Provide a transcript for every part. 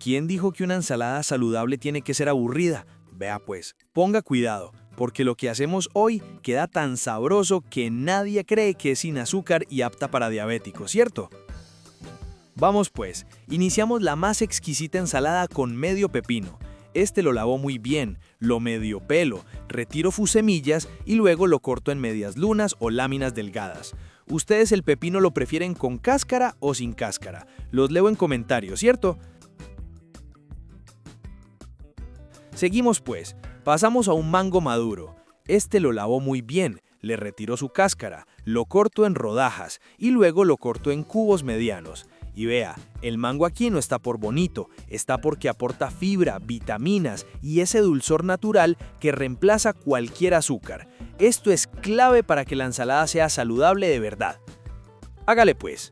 ¿Quién dijo que una ensalada saludable tiene que ser aburrida? Vea pues, ponga cuidado, porque lo que hacemos hoy queda tan sabroso que nadie cree que es sin azúcar y apta para diabéticos, ¿cierto? Vamos pues, iniciamos la más exquisita ensalada con medio pepino. Este lo lavo muy bien, lo medio pelo, retiro sus semillas y luego lo corto en medias lunas o láminas delgadas. ¿Ustedes el pepino lo prefieren con cáscara o sin cáscara? Los leo en comentarios, ¿cierto? Seguimos pues, pasamos a un mango maduro. Este lo lavo muy bien, le retiro su cáscara, lo corto en rodajas y luego lo corto en cubos medianos. Y vea, el mango aquí no está por bonito, está porque aporta fibra, vitaminas y ese dulzor natural que reemplaza cualquier azúcar. Esto es clave para que la ensalada sea saludable de verdad. Hágale pues.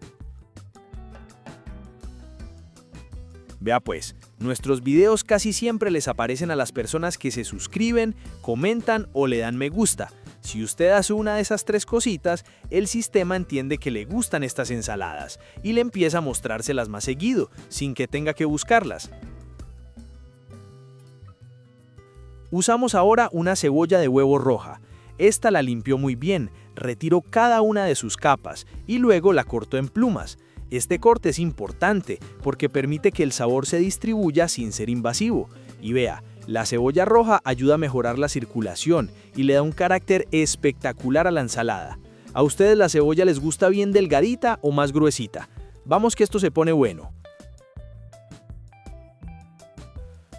Vea pues, nuestros videos casi siempre les aparecen a las personas que se suscriben, comentan o le dan me gusta. Si usted hace una de esas tres cositas, el sistema entiende que le gustan estas ensaladas y le empieza a mostrárselas más seguido, sin que tenga que buscarlas. Usamos ahora una cebolla de huevo roja. Esta la limpio muy bien, retiro cada una de sus capas y luego la corto en plumas. Este corte es importante porque permite que el sabor se distribuya sin ser invasivo. Y vea, la cebolla roja ayuda a mejorar la circulación y le da un carácter espectacular a la ensalada. ¿A ustedes la cebolla les gusta bien delgadita o más gruesita? Vamos que esto se pone bueno.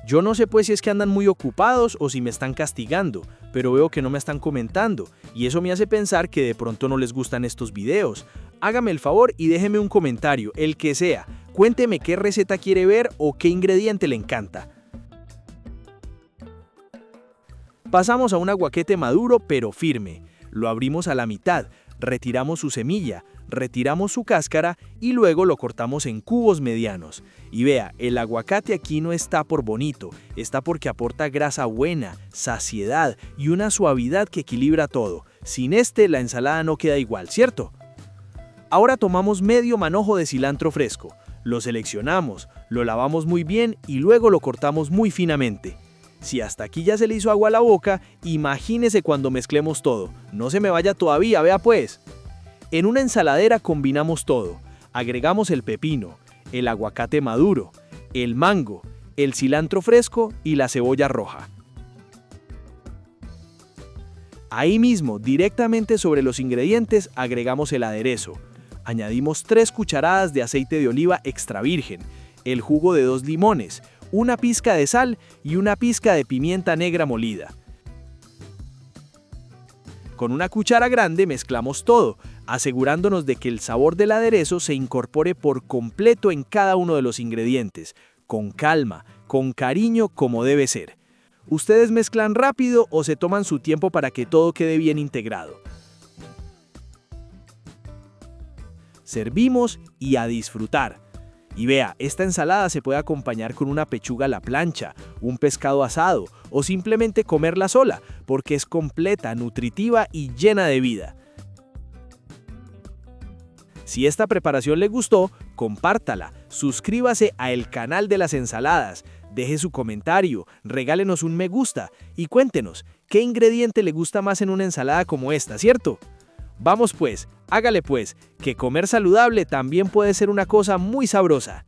Yo no sé pues si es que andan muy ocupados o si me están castigando, pero veo que no me están comentando y eso me hace pensar que de pronto no les gustan estos videos. Hágame el favor y déjeme un comentario, el que sea. Cuénteme qué receta quiere ver o qué ingrediente le encanta. Pasamos a un aguacate maduro pero firme. Lo abrimos a la mitad, retiramos su semilla, retiramos su cáscara y luego lo cortamos en cubos medianos. Y vea, el aguacate aquí no está por bonito, está porque aporta grasa buena, saciedad y una suavidad que equilibra todo. Sin este, la ensalada no queda igual, ¿cierto? Ahora tomamos medio manojo de cilantro fresco, lo seleccionamos, lo lavamos muy bien y luego lo cortamos muy finamente. Si hasta aquí ya se le hizo agua a la boca, imagínese cuando mezclemos todo. No se me vaya todavía, vea pues. En una ensaladera combinamos todo. Agregamos el pepino, el aguacate maduro, el mango, el cilantro fresco y la cebolla roja. Ahí mismo, directamente sobre los ingredientes, agregamos el aderezo. Añadimos 3 cucharadas de aceite de oliva extra virgen, el jugo de 2 limones, una pizca de sal y una pizca de pimienta negra molida. Con una cuchara grande mezclamos todo, asegurándonos de que el sabor del aderezo se incorpore por completo en cada uno de los ingredientes, con calma, con cariño como debe ser. ¿Ustedes mezclan rápido o se toman su tiempo para que todo quede bien integrado? Servimos y a disfrutar. Y vea, esta ensalada se puede acompañar con una pechuga a la plancha, un pescado asado o simplemente comerla sola, porque es completa, nutritiva y llena de vida. Si esta preparación le gustó, compártala, suscríbase a el canal de las ensaladas, deje su comentario, regálenos un me gusta y cuéntenos qué ingrediente le gusta más en una ensalada como esta, ¿cierto? Vamos pues, hágale pues, que comer saludable también puede ser una cosa muy sabrosa.